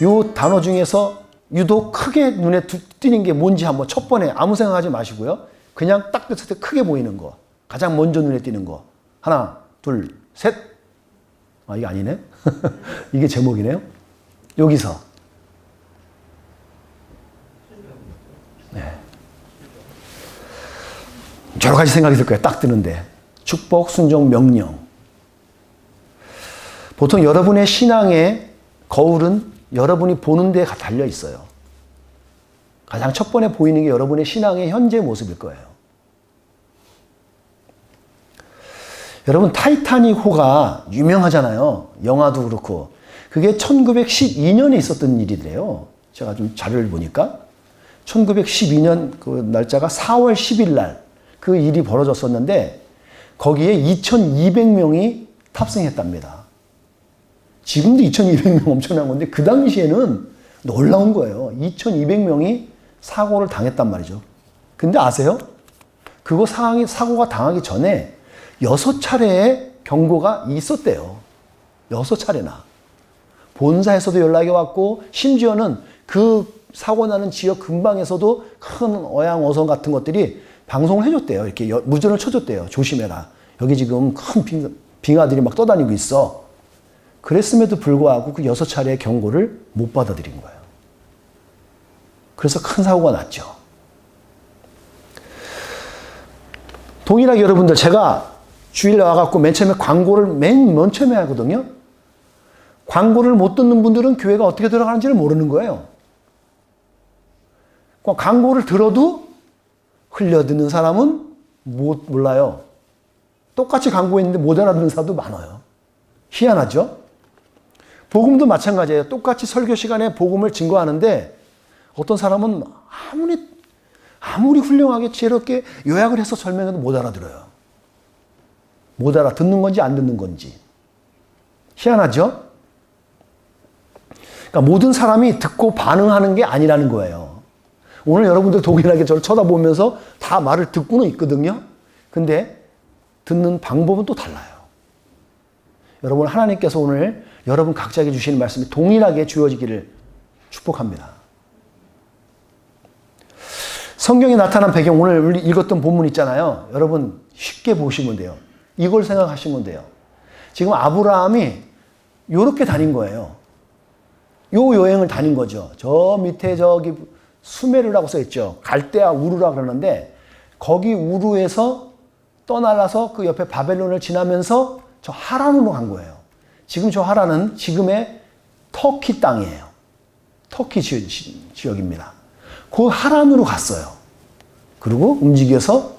요 단어 중에서 유독 크게 눈에 띄는 게 뭔지 한번 첫 번에 아무 생각하지 마시고요. 그냥 딱 봤을 때 크게 보이는 거. 가장 먼저 눈에 띄는 거. 하나, 둘, 셋. 아, 이게 아니네. 이게 제목이네요. 여기서. 네. 여러 가지 생각이 들 거예요. 딱 뜨는데. 축복, 순종, 명령. 보통 여러분의 신앙의 거울은 여러분이 보는 데에 달려 있어요. 가장 첫 번에 보이는 게 여러분의 신앙의 현재 모습일 거예요. 여러분, 타이타닉호가 유명하잖아요. 영화도 그렇고. 그게 1912년에 있었던 일이래요. 제가 좀 자료를 보니까. 1912년 그 날짜가 4월 10일 날 그 일이 벌어졌었는데 거기에 2,200명이 탑승했답니다. 지금도 2,200명 엄청난 건데 그 당시에는 놀라운 거예요. 2,200명이 사고를 당했단 말이죠. 근데 아세요? 그거 사고가 당하기 전에 6차례의 경고가 있었대요. 6차례나. 본사에서도 연락이 왔고 심지어는 그 사고 나는 지역 근방에서도 큰 어양어선 같은 것들이 방송을 해줬대요. 이렇게 무전을 쳐줬대요. 조심해라. 여기 지금 큰 빙하들이 막 떠다니고 있어. 그랬음에도 불구하고 그 6차례의 경고를 못 받아들인 거예요. 그래서 큰 사고가 났죠. 동일하게 여러분들, 제가 주일에 와갖고 맨 처음에 광고를 맨 처음에 하거든요. 광고를 못 듣는 분들은 교회가 어떻게 들어가는지를 모르는 거예요. 광고를 들어도 흘려듣는 사람은 몰라요. 똑같이 광고했는데 못 알아듣는 사람도 많아요. 희한하죠? 복음도 마찬가지예요. 똑같이 설교 시간에 복음을 증거하는데 어떤 사람은 아무리 훌륭하게 지혜롭게 요약을 해서 설명해도 못 알아들어요. 못 알아듣는 건지 안 듣는 건지. 희한하죠? 그러니까 모든 사람이 듣고 반응하는 게 아니라는 거예요. 오늘 여러분들 동일하게 저를 쳐다보면서 다 말을 듣고는 있거든요. 근데 듣는 방법은 또 달라요. 여러분, 하나님께서 오늘 여러분 각자에게 주시는 말씀이 동일하게 주어지기를 축복합니다. 성경에 나타난 배경, 오늘 읽었던 본문 있잖아요. 여러분 쉽게 보시면 돼요. 이걸 생각하시면 돼요. 지금 아브라함이 요렇게 다닌 거예요. 요 여행을 다닌 거죠. 저 밑에 저기 수메르라고 써있죠. 갈대아 우르라 그러는데 거기 우르에서 떠날라서 그 옆에 바벨론을 지나면서 저 하란으로 간 거예요. 지금 저 하란은 지금의 터키 땅이에요. 터키 지역입니다. 그 하란으로 갔어요. 그리고 움직여서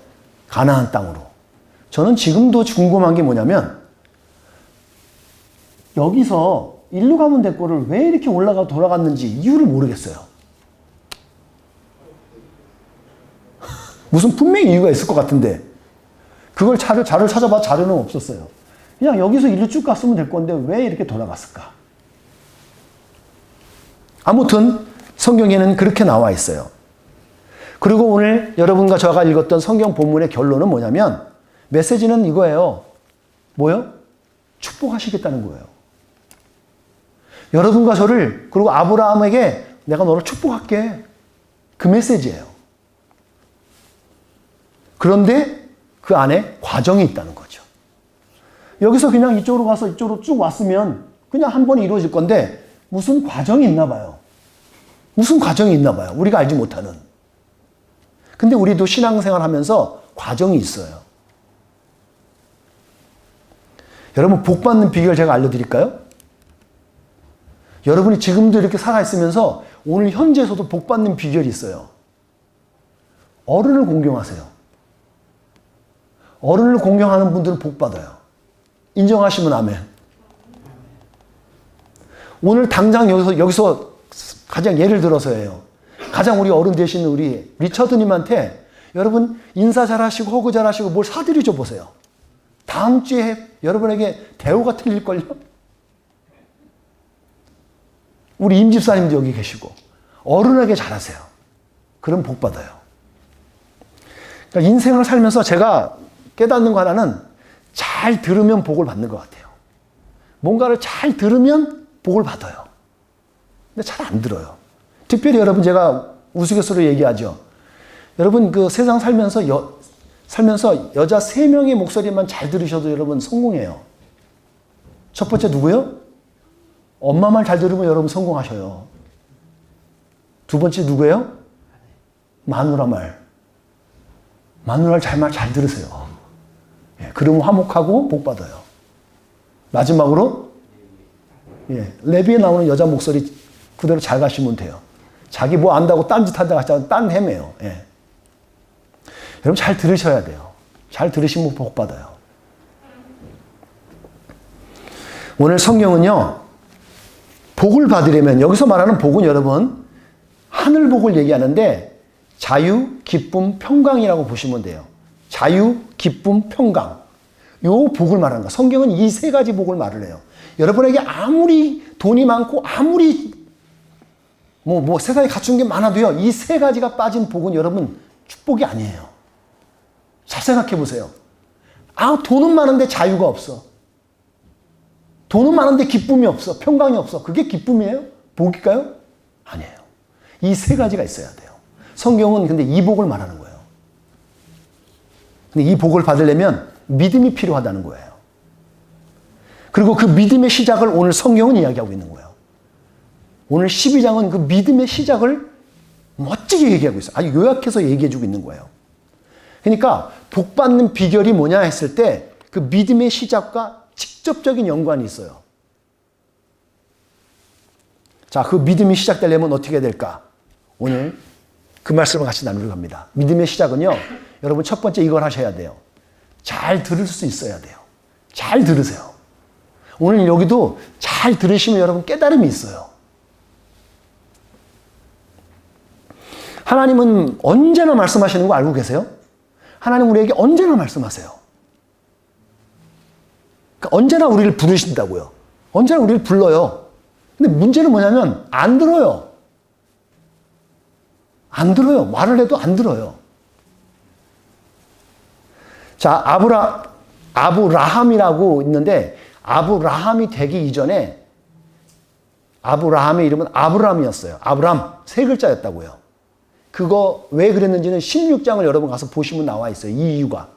가나안 땅으로. 저는 지금도 궁금한 게 뭐냐면 여기서 일로 가면 될 거를 왜 이렇게 올라가 돌아갔는지 이유를 모르겠어요. 무슨 분명히 이유가 있을 것 같은데 그걸 자료를 찾아봐 자료는 없었어요. 그냥 여기서 일로 쭉 갔으면 될 건데 왜 이렇게 돌아갔을까? 아무튼 성경에는 그렇게 나와 있어요. 그리고 오늘 여러분과 저가 읽었던 성경 본문의 결론은 뭐냐면 메시지는 이거예요. 뭐요? 축복하시겠다는 거예요. 여러분과 저를 그리고 아브라함에게 내가 너를 축복할게. 그 메시지예요. 그런데 그 안에 과정이 있다는 거죠. 여기서 그냥 이쪽으로 가서 이쪽으로 쭉 왔으면 그냥 한 번에 이루어질 건데 무슨 과정이 있나 봐요. 무슨 과정이 있나 봐요. 우리가 알지 못하는. 근데 우리도 신앙생활 하면서 과정이 있어요. 여러분 복 받는 비결 제가 알려드릴까요? 여러분이 지금도 이렇게 살아있으면서 오늘 현재에서도 복 받는 비결이 있어요. 어른을 공경하세요. 어른을 공경하는 분들은 복 받아요. 인정하시면 아멘. 오늘 당장 여기서 가장 예를 들어서예요. 가장 우리 어른 되시는 우리 리처드님한테 여러분 인사 잘하시고 허그 잘하시고 뭘 사드리죠 보세요. 다음 주에 여러분에게 대우가 틀릴걸요? 우리 임집사님도 여기 계시고 어른에게 잘하세요. 그럼 복 받아요. 그러니까 인생을 살면서 제가 깨닫는 거 하나는 잘 들으면 복을 받는 것 같아요. 뭔가를 잘 들으면 복을 받아요. 근데 잘 안 들어요. 특별히 여러분 제가 우스갯소리로 얘기하죠. 여러분 그 세상 살면서 여자 3명의 목소리만 잘 들으셔도 여러분 성공해요. 첫 번째 누구요? 엄마 말 잘 들으면 여러분 성공하셔요. 두 번째 누구예요? 마누라 말. 마누라 말 잘 들으세요. 예, 그러면 화목하고 복 받아요. 마지막으로 레비에 나오는 여자 목소리 그대로 잘 가시면 돼요. 자기 뭐 안다고 딴짓 한다고 딴 헤매요. 예. 여러분 잘 들으셔야 돼요. 잘 들으시면 복 받아요. 오늘 성경은요, 복을 받으려면, 여기서 말하는 복은 여러분, 하늘 복을 얘기하는데, 자유, 기쁨, 평강이라고 보시면 돼요. 자유, 기쁨, 평강. 요 복을 말하는 거예요. 성경은 이 3가지 복을 말을 해요. 여러분에게 아무리 돈이 많고, 아무리 세상에 갖춘 게 많아도요, 이 3가지가 빠진 복은 여러분 축복이 아니에요. 잘 생각해 보세요. 돈은 많은데 자유가 없어. 돈은 많은데 기쁨이 없어. 평강이 없어. 그게 기쁨이에요? 복일까요? 아니에요. 이 3가지가 있어야 돼요. 성경은 근데 이 복을 말하는 거예요. 근데 이 복을 받으려면 믿음이 필요하다는 거예요. 그리고 그 믿음의 시작을 오늘 성경은 이야기하고 있는 거예요. 오늘 12장은 그 믿음의 시작을 멋지게 얘기하고 있어요. 아주 요약해서 얘기해주고 있는 거예요. 그러니까 복 받는 비결이 뭐냐 했을 때 그 믿음의 시작과 직접적인 연관이 있어요. 자, 그 믿음이 시작되려면 어떻게 해야 될까? 오늘 그 말씀을 같이 나누려고 합니다. 믿음의 시작은요, 여러분 첫 번째 이걸 하셔야 돼요. 잘 들을 수 있어야 돼요. 잘 들으세요. 오늘 여기도 잘 들으시면 여러분 깨달음이 있어요. 하나님은 언제나 말씀하시는 거 알고 계세요? 하나님 우리에게 언제나 말씀하세요. 그러니까 언제나 우리를 부르신다고요. 언제나 우리를 불러요. 근데 문제는 뭐냐면 안 들어요. 안 들어요. 말을 해도 안 들어요. 자, 아브라함이라고 있는데 아브라함이 되기 이전에 아브라함의 이름은 아브람이었어요. 아브람 3글자였다고요. 그거 왜 그랬는지는 16장을 여러분 가서 보시면 나와 있어요. 이 이유가.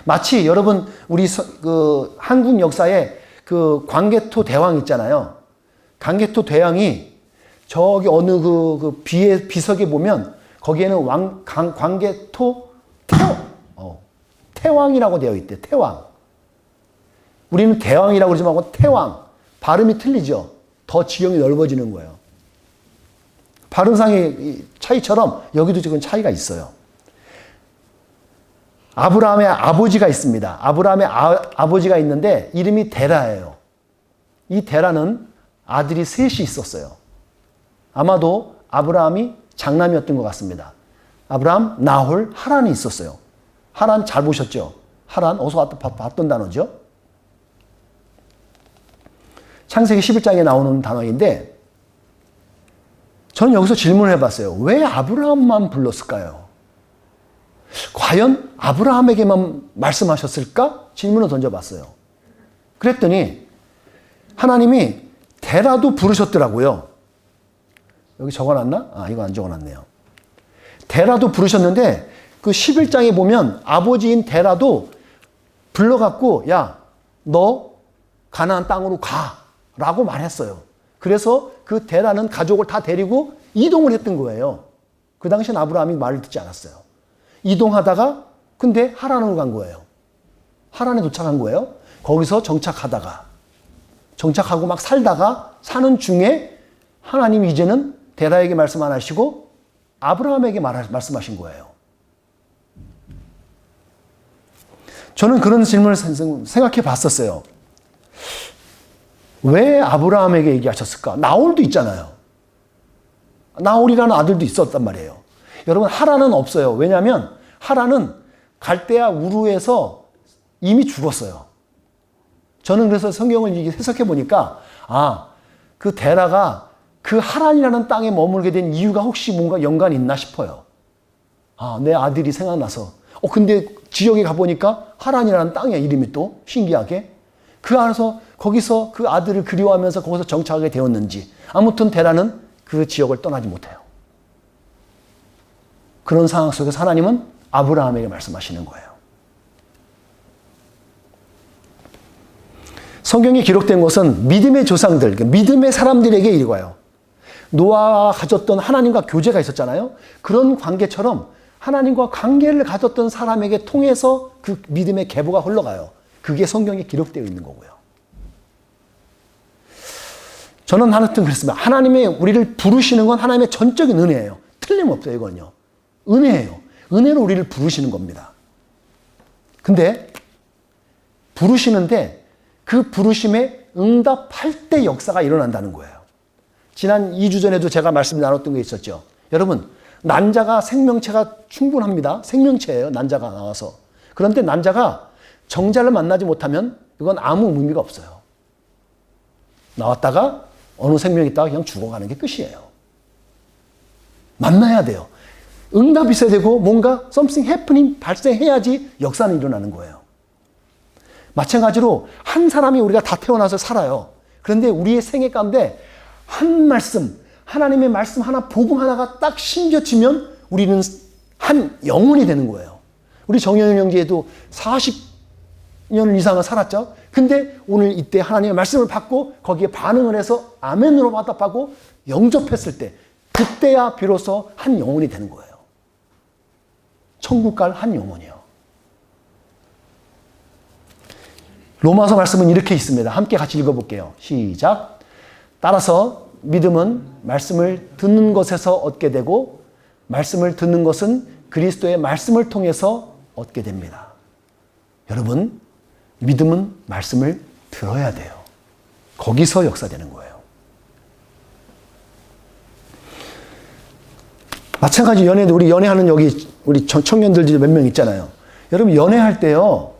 마치 여러분 우리 그 한국 역사에 그 광개토 대왕 있잖아요. 광개토 대왕이 저기 어느 그 비석에 보면 거기에는 광개토 태왕이라고 되어 있대. 태왕. 우리는 대왕이라고 그러지 말고 태왕. 발음이 틀리죠. 더 지경이 넓어지는 거예요. 발음상의 차이처럼 여기도 지금 차이가 있어요. 아브라함의 아버지가 있습니다. 아브라함의 아버지가 있는데 이름이 데라예요. 이 데라는 아들이 3이 있었어요. 아마도 아브라함이 장남이었던 것 같습니다. 아브라함, 나홀, 하란이 있었어요. 하란 잘 보셨죠? 하란 어서 봤던 단어죠? 창세기 11장에 나오는 단어인데 저는 여기서 질문을 해봤어요. 왜 아브라함만 불렀을까요? 과연 아브라함에게만 말씀하셨을까? 질문을 던져봤어요. 그랬더니 하나님이 데라도 부르셨더라고요. 여기 적어놨나? 이거 안 적어놨네요. 데라도 부르셨는데 그 11장에 보면 아버지인 데라도 불러갖고 야, 너 가나안 땅으로 가 라고 말했어요. 그래서 그 데라는 가족을 다 데리고 이동을 했던 거예요. 그 당시엔 아브라함이 말을 듣지 않았어요. 이동하다가 근데 하란으로 간 거예요. 하란에 도착한 거예요. 거기서 정착하고 막 살다가 사는 중에 하나님이 이제는 데라에게 말씀 안 하시고 아브라함에게 말씀하신 거예요. 저는 그런 질문을 생각해 봤었어요. 왜 아브라함에게 얘기하셨을까? 나홀도 있잖아요. 나홀이라는 아들도 있었단 말이에요. 여러분 하란은 없어요. 왜냐하면 하란은 갈대아 우르에서 이미 죽었어요. 저는 그래서 성경을 해석해 보니까 그 데라가 그 하란이라는 땅에 머물게 된 이유가 혹시 뭔가 연관이 있나 싶어요. 내 아들이 생각나서. 근데 지역에 가보니까 하란이라는 땅이야, 이름이 또. 신기하게. 그 안에서 거기서 그 아들을 그리워하면서 거기서 정착하게 되었는지 아무튼 데라는 그 지역을 떠나지 못해요. 그런 상황 속에서 하나님은 아브라함에게 말씀하시는 거예요. 성경에 기록된 것은 믿음의 조상들, 믿음의 사람들에게 이르고요. 노아가 가졌던 하나님과 교제가 있었잖아요. 그런 관계처럼 하나님과 관계를 가졌던 사람에게 통해서 그 믿음의 계보가 흘러가요. 그게 성경에 기록되어 있는 거고요. 저는 하여튼 그랬습니다. 하나님의 우리를 부르시는 건 하나님의 전적인 은혜예요. 틀림없어요, 이건요. 은혜예요. 은혜로 우리를 부르시는 겁니다. 근데 부르시는데 그 부르심에 응답할 때 역사가 일어난다는 거예요. 지난 2주 전에도 제가 말씀 나눴던 게 있었죠. 여러분, 난자가 생명체가 충분합니다. 생명체예요, 난자가 나와서. 그런데 난자가 정자를 만나지 못하면 이건 아무 의미가 없어요. 나왔다가 어느 생명이 있다가 그냥 죽어가는 게 끝이에요. 만나야 돼요. 응답이 있어야 되고 뭔가 something happening 발생해야지 역사는 일어나는 거예요. 마찬가지로 한 사람이 우리가 다 태어나서 살아요. 그런데 우리의 생애 가운데 한 말씀, 하나님의 말씀 하나, 복음 하나가 딱 심겨지면 우리는 한 영혼이 되는 거예요. 우리 정영일 형제도 40년 이상을 살았죠. 근데 오늘 이때 하나님의 말씀을 받고 거기에 반응을 해서 아멘으로 화답하고 영접했을 때 그때야 비로소 한 영혼이 되는 거예요. 천국 갈 한 영혼이요. 로마서 말씀은 이렇게 있습니다. 함께 같이 읽어볼게요. 시작. 따라서 믿음은 말씀을 듣는 것에서 얻게 되고 말씀을 듣는 것은 그리스도의 말씀을 통해서 얻게 됩니다. 여러분, 믿음은 말씀을 들어야 돼요. 거기서 역사되는 거예요. 마찬가지 연애도 우리 연애하는 여기 우리 청년들 몇 명 있잖아요. 여러분 연애할 때요.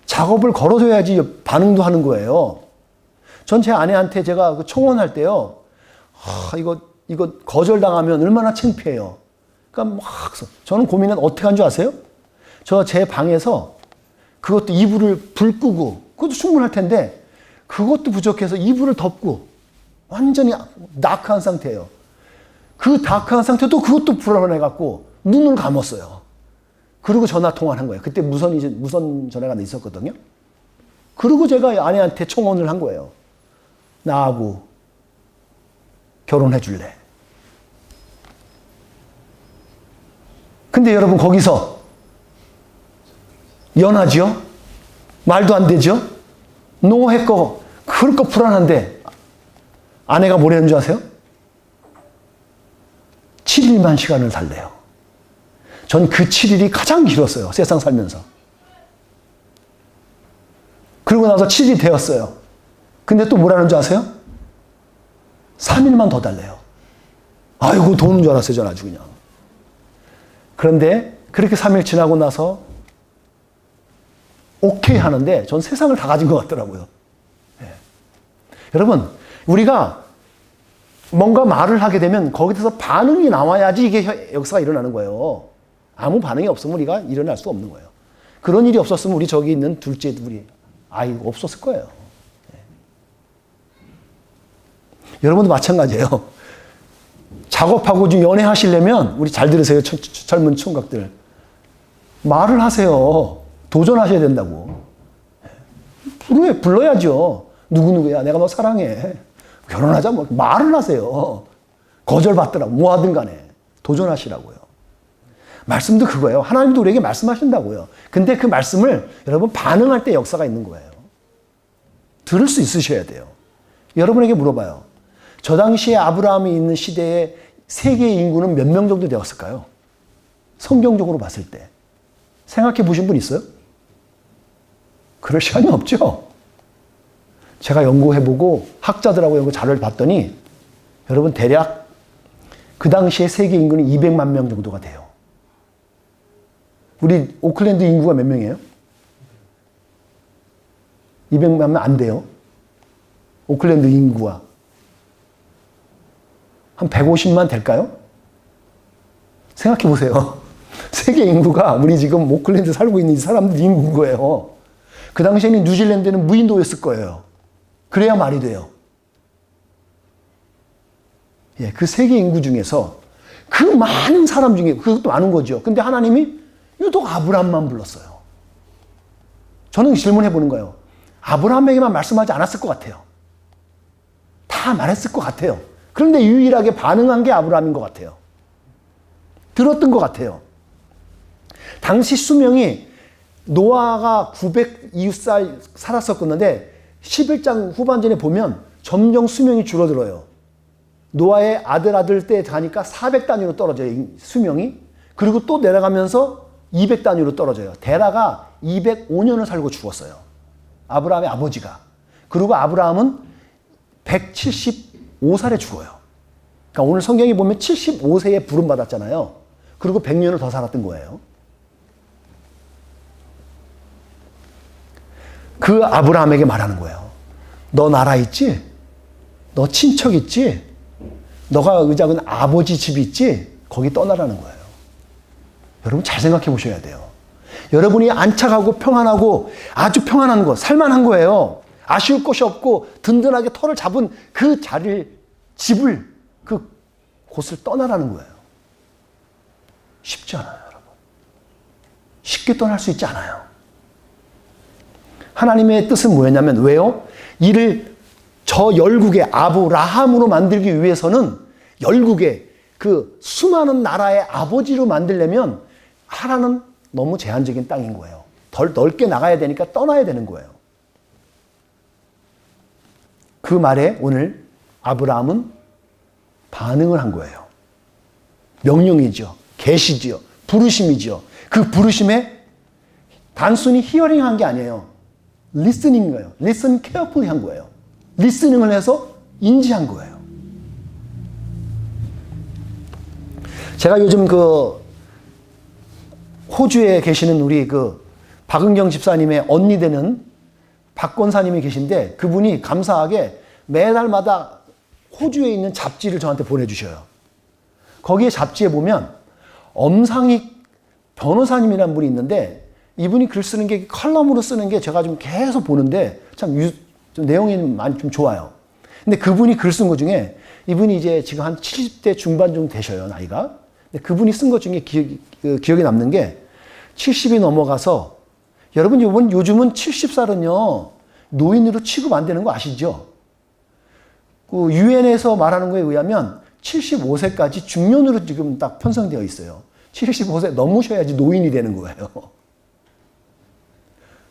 작업을 걸어줘야지 반응도 하는 거예요. 전 제 아내한테 제가 그 청혼할 때요. 이거 거절당하면 얼마나 창피해요. 그러니까 막 저는 고민은 어떻게 한 줄 아세요? 저 제 방에서 그것도 이불을 불 끄고 그것도 충분할 텐데 그것도 부족해서 이불을 덮고 완전히 다크한 상태예요. 그 다크한 상태도 그것도 불안해갖고 눈을 감았어요. 그리고 전화 통화를 한 거예요. 그때 무선 전화가 있었거든요. 그리고 제가 아내한테 청혼을 한 거예요. 나하고 결혼해 줄래? 근데 여러분 거기서 연하죠? 말도 안 되죠? 노했고 그럴거 불안한데 아내가 뭐라는 줄 아세요? 7일만 시간을 달래요. 전 그 7일이 가장 길었어요. 세상 살면서. 그러고 나서 7일이 되었어요. 근데 또 뭐라는 줄 아세요? 3일만 더 달래요. 아이고 도는 줄 알았어요. 전 아주 그냥. 그런데 그렇게 3일 지나고 나서 오케이 하는데 전 세상을 다 가진 것 같더라고요. 네. 여러분 우리가 뭔가 말을 하게 되면 거기서 반응이 나와야지 이게 역사가 일어나는 거예요. 아무 반응이 없으면 우리가 일어날 수 없는 거예요. 그런 일이 없었으면 우리 저기 있는 둘째 우리 아이 없었을 거예요. 네. 여러분도 마찬가지예요. 작업하고 좀 연애하시려면 우리 잘 들으세요. 젊은 총각들. 말을 하세요. 도전하셔야 된다고. 불러야죠. 누구누구야. 내가 너 사랑해. 결혼하자. 뭐 말을 하세요. 거절받더라고. 뭐 하든 간에. 도전하시라고요. 말씀도 그거예요. 하나님도 우리에게 말씀하신다고요. 근데 그 말씀을 여러분 반응할 때 역사가 있는 거예요. 들을 수 있으셔야 돼요. 여러분에게 물어봐요. 저 당시에 아브라함이 있는 시대에 세계의 인구는 몇 명 정도 되었을까요? 성경적으로 봤을 때. 생각해 보신 분 있어요? 그럴 시간이 없죠. 제가 연구해보고 학자들하고 연구 자료를 봤더니 여러분 대략 그 당시에 세계 인구는 200만 명 정도가 돼요. 우리 오클랜드 인구가 몇 명이에요? 200만 명 안 돼요. 오클랜드 인구가. 한 150만 될까요? 생각해 보세요. 세계 인구가 우리 지금 오클랜드 살고 있는 이 사람들 인구인 거예요. 그 당시에는 뉴질랜드는 무인도였을 거예요. 그래야 말이 돼요. 예, 그 세계 인구 중에서 그 많은 사람 중에 그것도 많은 거죠. 근데 하나님이 유독 아브라함만 불렀어요. 저는 질문해 보는 거예요. 아브라함에게만 말씀하지 않았을 것 같아요. 다 말했을 것 같아요. 그런데 유일하게 반응한 게 아브라함인 것 같아요. 들었던 것 같아요. 당시 수명이 노아가 900 이웃살 살았었는데 11장 후반전에 보면 점점 수명이 줄어들어요. 노아의 아들 때 가니까 400단위로 떨어져요. 수명이. 그리고 또 내려가면서 200단위로 떨어져요. 데라가 205년을 살고 죽었어요. 아브라함의 아버지가. 그리고 아브라함은 175살에 죽어요. 그러니까 오늘 성경에 보면 75세에 부름받았잖아요. 그리고 100년을 더 살았던 거예요. 그 아브라함에게 말하는 거예요. 너 나라 있지? 너 친척 있지? 너가 의작은 아버지 집 있지? 거기 떠나라는 거예요. 여러분 잘 생각해 보셔야 돼요. 여러분이 안착하고 평안하고 아주 평안한 거, 살만한 거예요. 아쉬울 것이 없고 든든하게 터를 잡은 그 자리를, 집을, 그 곳을 떠나라는 거예요. 쉽지 않아요, 여러분. 쉽게 떠날 수 있지 않아요. 하나님의 뜻은 뭐였냐면, 왜요? 이를 저 열국의 아브라함으로 만들기 위해서는 열국의 그 수많은 나라의 아버지로 만들려면 하나는 너무 제한적인 땅인 거예요. 덜 넓게 나가야 되니까 떠나야 되는 거예요. 그 말에 오늘 아브라함은 반응을 한 거예요. 명령이죠. 계시지요. 부르심이죠. 그 부르심에 단순히 히어링한 게 아니에요. 리스닝인 거예요. listen carefully 한 거예요. 리스닝을 해서 인지한 거예요. 제가 요즘 그 호주에 계시는 우리 그 박은경 집사님의 언니 되는 박 권사님이 계신데, 그분이 감사하게 매달마다 호주에 있는 잡지를 저한테 보내주셔요. 거기에 잡지에 보면 엄상익 변호사님이라는 분이 있는데, 이분이 글 쓰는 게 컬럼으로 쓰는 게 제가 좀 계속 보는데 참 좀 내용이 많이 좀 좋아요. 근데 그분이 글 쓴 것 중에, 이분이 이제 지금 한 70대 중반 정도 되셔요, 나이가. 근데 그분이 쓴 것 중에 기억에 남는 게, 70이 넘어가서, 여러분 요즘은 70살은요 노인으로 취급 안 되는 거 아시죠? 그 유엔에서 말하는 거에 의하면 75세까지 중년으로 지금 딱 편성되어 있어요. 75세 넘으셔야지 노인이 되는 거예요.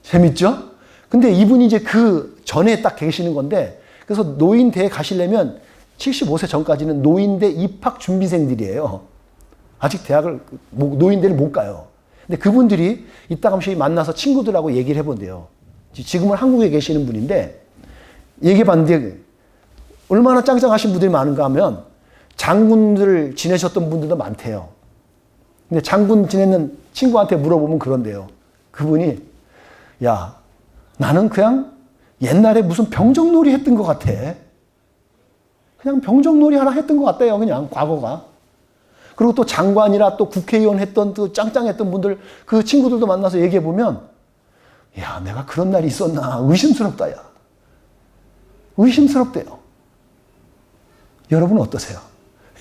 재밌죠? 근데 이분이 이제 그 전에 딱 계시는 건데, 그래서 노인대에 가시려면 75세 전까지는 노인대 입학 준비생들이에요. 아직 대학을, 노인대를 못 가요. 근데 그분들이 이따 잠시 만나서 친구들하고 얘기를 해본대요. 지금은 한국에 계시는 분인데, 얘기해 봤는데, 얼마나 짱짱하신 분들이 많은가 하면, 장군들 지내셨던 분들도 많대요. 근데 장군 지내는 친구한테 물어보면 그런데요. 그분이, 야, 나는 그냥 옛날에 무슨 병정놀이 했던 것 같아. 그냥 병정놀이 하나 했던 것 같아요. 그냥 과거가. 그리고 또 장관이라 또 국회의원 했던 또 짱짱했던 분들, 그 친구들도 만나서 얘기해 보면, 야, 내가 그런 날이 있었나. 의심스럽다, 야. 의심스럽대요. 여러분은 어떠세요?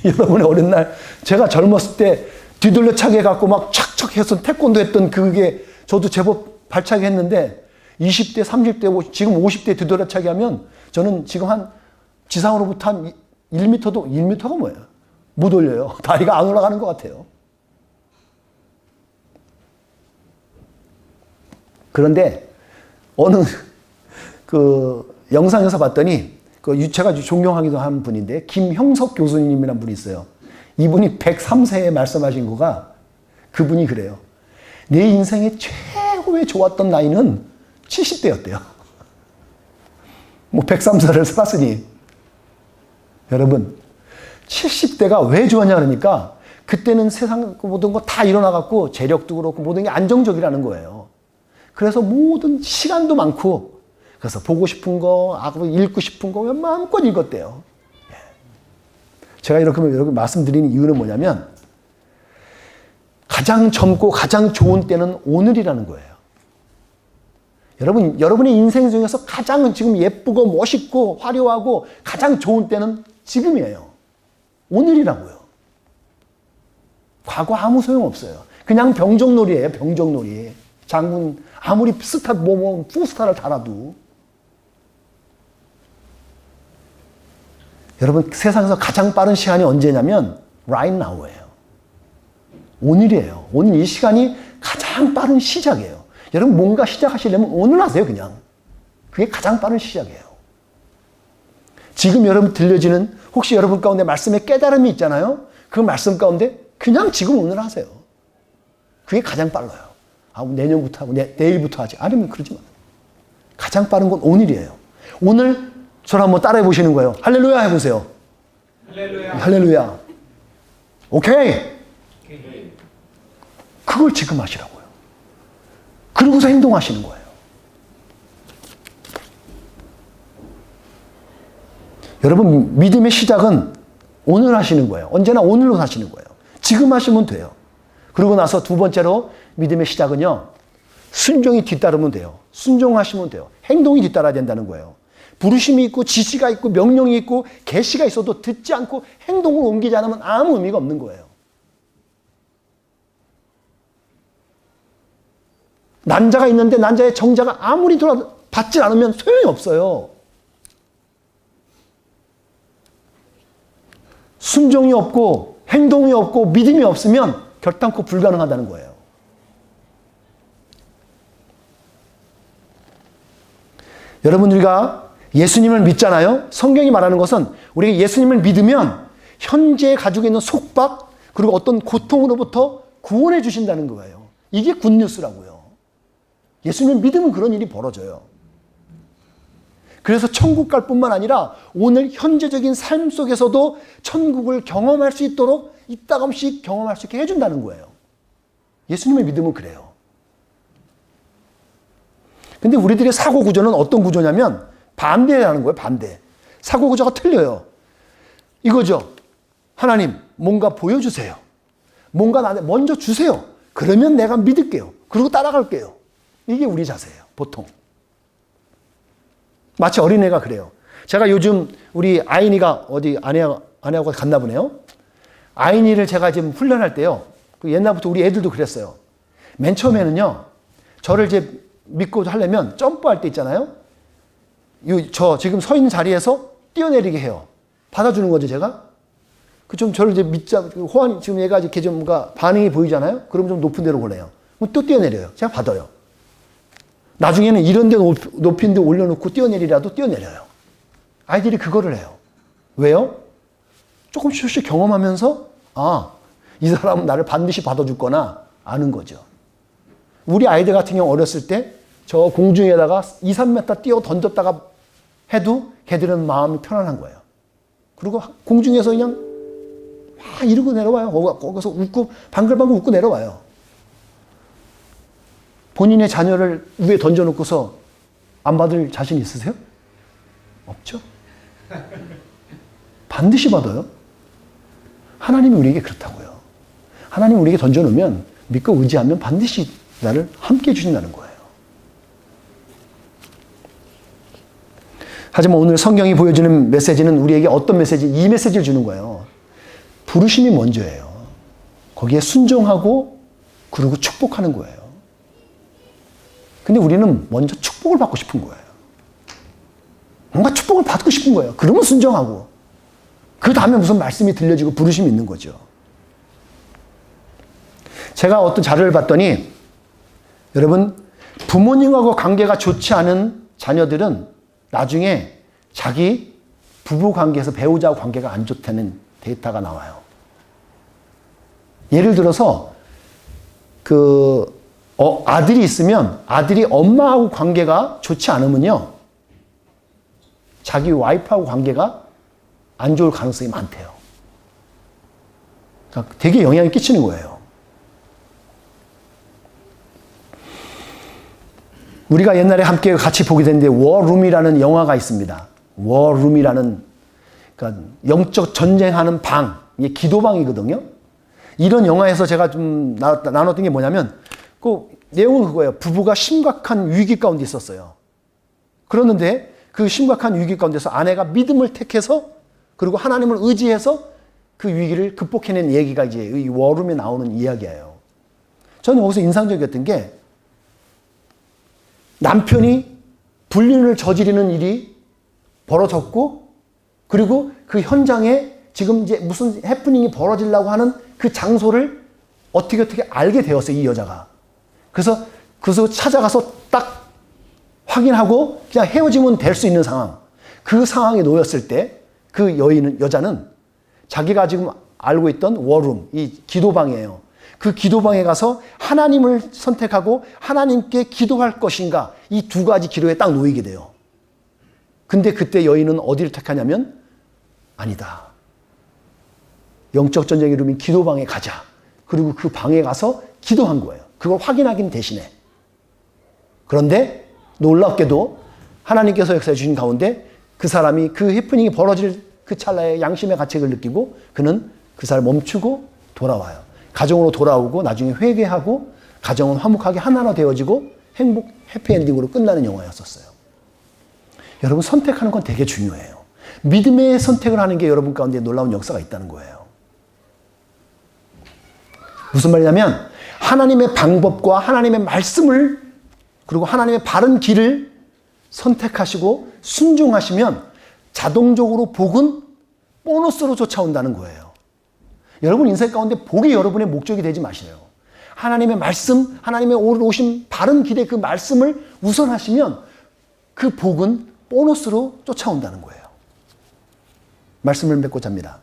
여러분의 어린 날, 제가 젊었을 때 뒤돌려 차게 해갖고 막 착착 해서 태권도 했던 그게 저도 제법 발차기 했는데, 20대, 30대, 지금 50대 뒤돌려 차기 하면 저는 지금 한 지상으로부터 한 1m가 뭐예요? 못 올려요. 다리가 안 올라가는 것 같아요. 그런데 어느 그 영상에서 봤더니, 그 제가 존경하기도 한 분인데, 김형석 교수님이라는 분이 있어요. 이분이 103세에 말씀하신 거가, 그분이 그래요. 내 인생의 최고의 좋았던 나이는 70대였대요. 뭐 103살을 살았으니. 여러분, 70대가 왜 좋았냐 그러니까, 그때는 세상 모든 거 다 일어나갖고 재력도 그렇고 모든 게 안정적이라는 거예요. 그래서 모든 시간도 많고, 그래서 보고 싶은 거, 읽고 싶은 거 마음껏 읽었대요. 제가 이렇게 말씀드리는 이유는 뭐냐면, 가장 젊고 가장 좋은 때는 오늘이라는 거예요. 여러분의 인생 중에서 가장 지금 예쁘고 멋있고 화려하고 가장 좋은 때는 지금이에요. 오늘이라고요. 과거 아무 소용없어요. 그냥 병정놀이에요. 병정놀이. 장군 아무리 스타 포스타를 달아도 여러분 세상에서 가장 빠른 시간이 언제냐면 right now예요. 오늘이에요. 오늘 이 시간이 가장 빠른 시작이에요. 여러분 뭔가 시작하시려면 오늘 하세요. 그냥. 그게 가장 빠른 시작이에요. 지금 여러분 들려지는 혹시 여러분 가운데 말씀에 깨달음이 있잖아요. 그 말씀 가운데 그냥 지금 오늘 하세요. 그게 가장 빨라요. 내년부터 하고 내일부터 하지. 아니면 그러지 마. 가장 빠른 건 오늘이에요. 오늘 저를 한번 따라해 보시는 거예요. 할렐루야 해보세요. 할렐루야. 할렐루야. 오케이. 그걸 지금 하시라고요. 그러고서 행동하시는 거예요. 여러분 믿음의 시작은 오늘 하시는 거예요. 언제나 오늘로 하시는 거예요. 지금 하시면 돼요. 그러고 나서 두 번째로 믿음의 시작은요. 순종이 뒤따르면 돼요. 순종하시면 돼요. 행동이 뒤따라야 된다는 거예요. 부르심이 있고 지시가 있고 명령이 있고 계시가 있어도 듣지 않고 행동을 옮기지 않으면 아무 의미가 없는 거예요. 난자가 있는데 난자의 정자가 아무리 받지 않으면 소용이 없어요. 순종이 없고 행동이 없고 믿음이 없으면 결단코 불가능하다는 거예요. 여러분 우리가 예수님을 믿잖아요. 성경이 말하는 것은 우리가 예수님을 믿으면 현재 가지고 있는 속박 그리고 어떤 고통으로부터 구원해 주신다는 거예요. 이게 굿뉴스라고요. 예수님을 믿으면 그런 일이 벌어져요. 그래서 천국 갈 뿐만 아니라 오늘 현재적인 삶 속에서도 천국을 경험할 수 있도록 이따금씩 경험할 수 있게 해준다는 거예요. 예수님을 믿으면 그래요. 근데 우리들의 사고 구조는 어떤 구조냐면 반대라는 거예요. 반대. 사고 구조가 틀려요. 이거죠. 하나님 뭔가 보여주세요. 뭔가 나한테 먼저 주세요. 그러면 내가 믿을게요. 그리고 따라갈게요. 이게 우리 자세예요. 보통. 마치 어린애가 그래요. 제가 요즘 우리 아이니가 어디 아내하고 갔나 보네요. 아이니를 제가 지금 훈련할 때요. 옛날부터 우리 애들도 그랬어요. 맨 처음에는요. 저를 이제 믿고 하려면 점프할 때 있잖아요. 저 지금 서 있는 자리에서 뛰어내리게 해요. 받아주는 거죠, 제가. 좀 저를 이제 믿자, 호환이 지금 얘가 이렇게 좀 뭔가 반응이 보이잖아요. 그럼 좀 높은 데로 보내요. 그럼 또 뛰어내려요. 제가 받아요. 나중에는 이런 데 높은 데 올려놓고 뛰어내리라도 뛰어내려요. 아이들이 그거를 해요. 왜요? 조금씩 경험하면서 이 사람은 나를 반드시 받아줄 거나 아는 거죠. 우리 아이들 같은 경우 어렸을 때 저 공중에다가 2, 3m 뛰어 던졌다가 해도 걔들은 마음이 편안한 거예요. 그리고 공중에서 그냥 막 이러고 내려와요. 거기서 웃고 방글방글 웃고 내려와요. 본인의 자녀를 위에 던져놓고서 안 받을 자신 있으세요? 없죠. 반드시 받아요. 하나님이 우리에게 그렇다고요. 하나님이 우리에게 던져놓으면 믿고 의지하면 반드시 나를 함께 해주신다는 거예요. 하지만 오늘 성경이 보여주는 메시지는 우리에게 어떤 메시지? 이 메시지를 주는 거예요. 부르심이 먼저예요. 거기에 순종하고 그리고 축복하는 거예요. 근데 우리는 먼저 축복을 받고 싶은 거예요. 뭔가 축복을 받고 싶은 거예요. 그러면 순종하고 그 다음에 무슨 말씀이 들려지고 부르심이 있는 거죠. 제가 어떤 자료를 봤더니 여러분 부모님하고 관계가 좋지 않은 자녀들은 나중에 자기 부부 관계에서 배우자와 관계가 안 좋다는 데이터가 나와요. 예를 들어서 아들이 있으면 아들이 엄마하고 관계가 좋지 않으면요. 자기 와이프하고 관계가 안 좋을 가능성이 많대요. 그러니까 되게 영향을 끼치는 거예요. 우리가 옛날에 함께 같이 보게 됐는데 워룸이라는 영화가 있습니다. 워룸이라는 그러니까 영적 전쟁하는 방, 이게 기도방이거든요. 이런 영화에서 제가 좀 나눴던 게 뭐냐면 그 내용은 그거예요. 부부가 심각한 위기 가운데 있었어요. 그러는데 그 심각한 위기 가운데서 아내가 믿음을 택해서 그리고 하나님을 의지해서 그 위기를 극복해낸 얘기가 이제 이 워룸에 나오는 이야기예요. 저는 거기서 인상적이었던 게 남편이 불륜을 저지르는 일이 벌어졌고 그리고 그 현장에 지금 이제 무슨 해프닝이 벌어지려고 하는 그 장소를 어떻게 알게 되었어요, 이 여자가. 그래서 찾아가서 딱 확인하고 그냥 헤어지면 될 수 있는 상황. 그 상황에 놓였을 때 그 여자는 자기가 지금 알고 있던 워룸, 이 기도방이에요. 그 기도방에 가서 하나님을 선택하고 하나님께 기도할 것인가 이 두 가지 기로에 딱 놓이게 돼요. 근데 그때 여인은 어디를 택하냐면 아니다. 영적 전쟁의 이름인 기도방에 가자. 그리고 그 방에 가서 기도한 거예요. 그걸 확인하긴 대신에. 그런데 놀랍게도 하나님께서 역사해 주신 가운데 그 사람이 그 해프닝이 벌어질 그 찰나에 양심의 가책을 느끼고 그는 그 사람을 멈추고 돌아와요. 가정으로 돌아오고 나중에 회개하고 가정은 화목하게 하나로 되어지고 해피엔딩으로 끝나는 영화였었어요. 여러분 선택하는 건 되게 중요해요. 믿음의 선택을 하는 게 여러분 가운데 놀라운 역사가 있다는 거예요. 무슨 말이냐면 하나님의 방법과 하나님의 말씀을 그리고 하나님의 바른 길을 선택하시고 순종하시면 자동적으로 복은 보너스로 쫓아온다는 거예요. 여러분 인생 가운데 복이 여러분의 목적이 되지 마시래요. 하나님의 말씀, 하나님의 오신 바른 길의 그 말씀을 우선하시면 그 복은 보너스로 쫓아온다는 거예요. 말씀을 맺고자 합니다.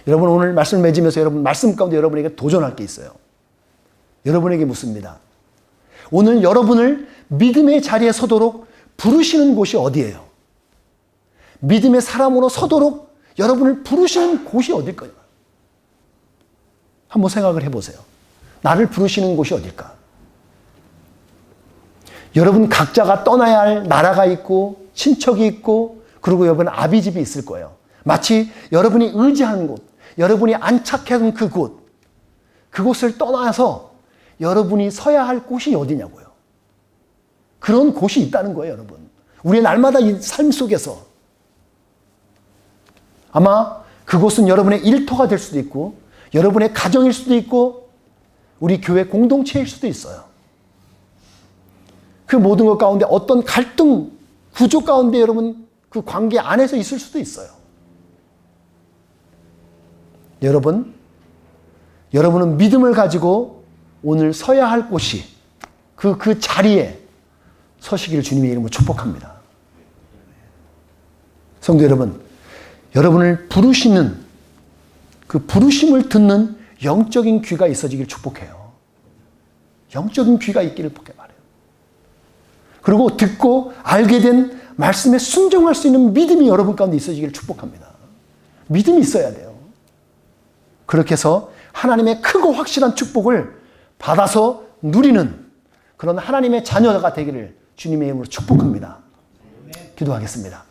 여러분 오늘 말씀을 맺으면서 여러분 말씀 가운데 여러분에게 도전할 게 있어요. 여러분에게 묻습니다. 오늘 여러분을 믿음의 자리에 서도록 부르시는 곳이 어디예요? 믿음의 사람으로 서도록 여러분을 부르시는 곳이 어딜까요? 한번 생각을 해보세요. 나를 부르시는 곳이 어딜까? 여러분 각자가 떠나야 할 나라가 있고 친척이 있고 그리고 여러분 아비집이 있을 거예요. 마치 여러분이 의지하는 곳, 여러분이 안착한 그곳, 그곳을 떠나서 여러분이 서야 할 곳이 어디냐고요. 그런 곳이 있다는 거예요, 여러분. 우리의 날마다 이 삶 속에서 아마 그곳은 여러분의 일터가 될 수도 있고 여러분의 가정일 수도 있고 우리 교회 공동체일 수도 있어요. 그 모든 것 가운데 어떤 갈등 구조 가운데 여러분 그 관계 안에서 있을 수도 있어요. 여러분은 믿음을 가지고 오늘 서야 할 곳이 그 자리에 서시기를 주님의 이름으로 축복합니다. 성도 여러분, 여러분을 부르시는 그 부르심을 듣는 영적인 귀가 있어지길 축복해요. 영적인 귀가 있기를 바라요. 그리고 듣고 알게 된 말씀에 순종할 수 있는 믿음이 여러분 가운데 있어지기를 축복합니다. 믿음이 있어야 돼요. 그렇게 해서 하나님의 크고 확실한 축복을 받아서 누리는 그런 하나님의 자녀가 되기를 주님의 이름으로 축복합니다. 기도하겠습니다.